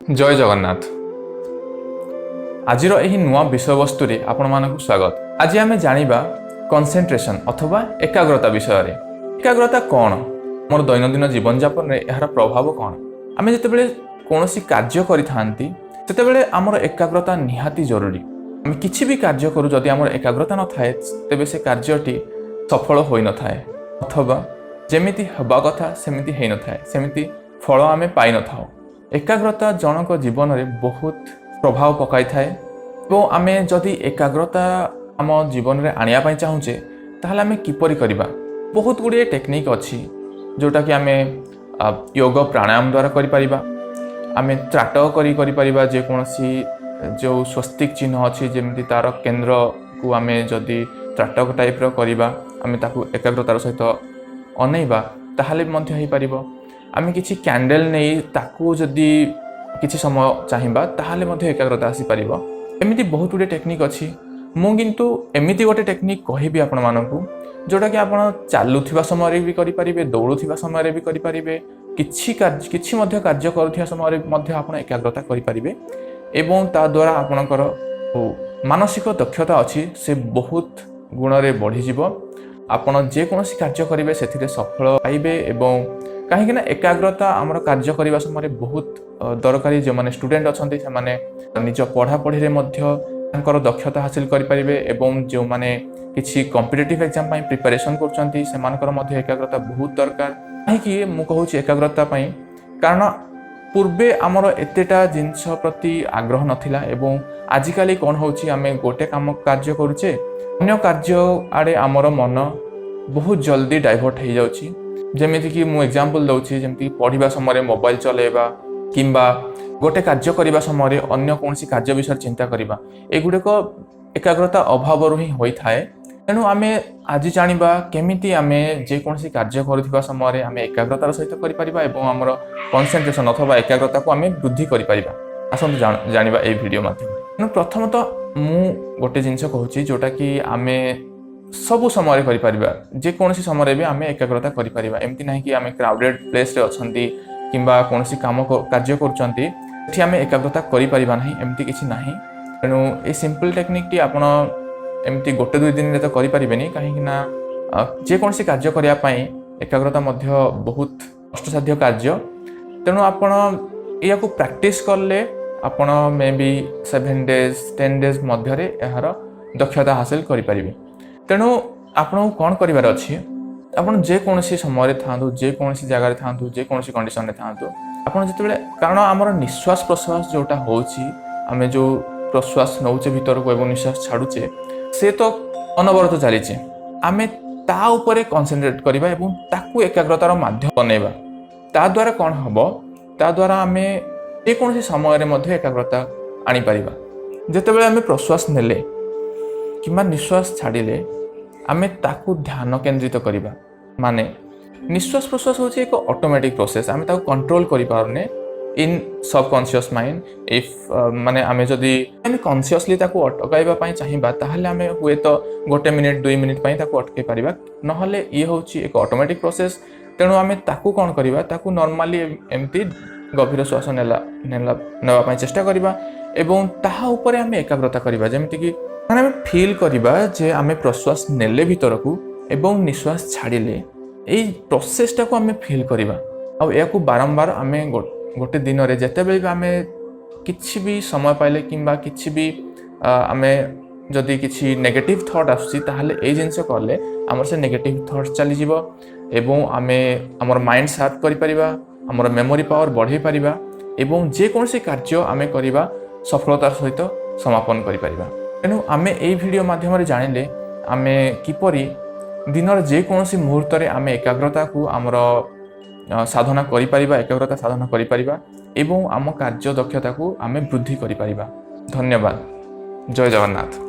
जय जगन्नाथ। आज नुआ विषय वस्तु आपण मानक स्वागत। आज आम जाना कंसेंट्रेशन अथवा एकाग्रता विषय रे। एकाग्रता कौन, मोर दैनंदिन जीवन जापन में यार प्रभाव कौन। आम जिते कौन कार्य करते आमर एकाग्रता निहाती जरूरी। आम किसी भी कार्य करूँ जदि आमर एकाग्रता न थाए तेबे से कार्यटी सफल हो न थाए अथवा जेमिति हवा कथा सेमिति हेई न थाए, सेमिति फल आम पाई न थाओ। एकाग्रता जनक जीवन में बहुत प्रभाव पकाई थाए और आम जदि एकाग्रता आम जीवन में आनिया चाहूचे ताहले आम किपरि करिबा। बहुत गुड़िए टेक्निक अच्छी जोटा कि आम योग प्राणायाम द्वारा करिपरिबा। आम त्राटक करिपरिबा जेकोसी जो स्वस्तिक चिन्ह अच्छी जमी तार केन्द्र को आम जदि त्राटक टाइप करिबा, आम ताकू एकाग्रतार सहित अनैबा ताहले मध्य हो पारिबो। आम किसी कैंडल नहीं ताकू जदि किसी समय चाहिए ताहले मध्य एकाग्रता आसी पारिबो। एमिति बहुत गुड़े टेक्निक अच्छी। मु किंतु एमिति गोटे टेक्निक कहबी आपण मानकू जोटा कि आपण चालुथिबा समय भी करि परिबे, दौड़ुथिबा समय भी करि परिबे, किछि मध्य कार्य करुथिबा समय मध्य आपण एकाग्रता करि परिबे एवं ता द्वारा आपणकर मानसिक दक्षता अच्छी से बहुत गुण रे बढ़ी जिवो। आपण जे कोनोसी कार्य करिवे सेथिरे सफल पाइबे एवं कहीं एकाग्रता आमर कार्य करने समय बहुत दरकारी। जो मैंने स्टूडेंट अच्छा से निज पढ़ापढ़ी में दक्षता हासिल करें एवं जो मैंने किसी कॉम्पिटिटिव एग्जाम प्रिपरेशन कर एकाग्रता बहुत दरकार। कहीं मुझे कहूँ एकाग्रता कारण पूर्वे आमर एतेटा जिनस प्रति आग्रह नथिला एवं आजिकाली कौन होची आमे गोटे काम कार्य करुचे अन्य कार्य आड़े आमर मन बहुत जल्दी डाइवर्ट हो जाउची। जमीती कि मु एग्जांपल दउछि जेमती पढ़िबा समय मोबाइल चलेबा किंबा गोटे कार्य करिबा समय अन्य कोनसी कार्य विषय चिंता करिबा एगुडे को एकाग्रता अभाव ही होई थाए। तेणु आमे आज जानिबा केमिति आमे जे कोनसी कार्य करुथिबा समय आमे एकाग्रतार सहित करि परिबा एवं हमर कंसंट्रेशन अथवा एकाग्रता को आमे वृद्धि करि परिबा। आसंतु जानिबा ए वीडियो माध्यम। तेणु प्रथमतः मु गोटे जिंस कहूछि जोटा कि आमे सबु समय करिपरिबा, जे कोनसी समय भी आमे एकाग्रता करिपरिबा। एमती नाही कि आमे क्राउडेड प्लेस रे अछंती किंबा कोनसी काम कार्य करूचंती एठी आमे एकाग्रता करिपरिबा नाही, एमती किछि नाही। तेणु ए सिंपल टेक्निक टी आपण एमती गोटे दुई दिन रे तो करिपरिबेनी, काहे कि ना जे कोनसी कार्य करिया पई एकाग्रता मध्य बहुत कष्टसाध्य कार्य। तेणु आपण याको प्रैक्टिस करले आपण मे बी 7 डेज 10 डेज मध्य रे एहार दक्षता हासिल करिपरिबे। तेणु आपन कौन करार अच्छी आपन जे कोनसी समय था, जे कोनसी जगह था, जे कोनसी कंडीशन रे था आपन जिते कारण आमर निश्वास प्रश्वास जोटा होची आमे जो प्रश्वास नौचे भीतर को एवं निश्वास छाड़ुचे से तो अनवरत चलीचे। आमे ता उपरे कंसंट्रेट करबा एवं ताकू एकाग्रतार माध्यम बनेबा। ता द्वारा कौन हबो, ता द्वारा आमे जे कोनसी समय रे मध्य एकाग्रता आनी परिबा। जेतेबेले आमे प्रश्वास नेले किंबा निश्वास छाड़िले आमे ताकू ध्यान केंद्रित करिबा। माने निश्वास प्रश्वास होची एक ऑटोमेटिक प्रोसेस, आमे ताकू कंट्रोल करि पारने इन सबकॉन्शियस माइंड। इफ माने आमे जदी आमे कॉन्शियसली ताकू अटकाइबा पई चाहिबा ताहले आमे हुए तो गोटे मिनिट 2 मिनिट पई ताकू अटकै परिबा, नहले ये होची एक ऑटोमेटिक प्रोसेस। तेणु आमे ताकू कोन करिबा, ताकू नॉर्मली एमती गभीर श्वास नेला पई चेष्टा करिबा एवं ताहा ऊपर आमे एकाग्रता करिबा। जेमिति कि माने आमे फील करिबा जे आमे प्रश्वास नेले भीतर को एवं निश्वास छाड़िले एई प्रोसेसटा को आमे फील करिबा। आ याकू बारंबार आमे गोटे दिन रे जेतेबेले भी आमे किछि भी समय पाइले किंबा किछि भी आमे जदि किछि नेगेटिव थॉट आसुची ताहले एई जिंस करले हमर से नेगेटिव थॉट चली जिवो एवं आमे हमर माइंड शार्प करि परिबा, हमर मेमोरी पावर बढ़ाई परिबा एवं जे कोनसी कार्य आमे करिबा सफलतार सहित समापन करि परिबा। तेणु आमे एई वीडियो माध्यम रे जानिले आमे किपरि दिनर जे कोनसी मुहूर्त रे आमे एकाग्रता को आमर साधना करि परिबा, एकाग्रता साधना करि परिबा एवं आम कार्य दक्षता को आमे वृद्धि करि परिबा। धन्यवाद। जय जगन्नाथ।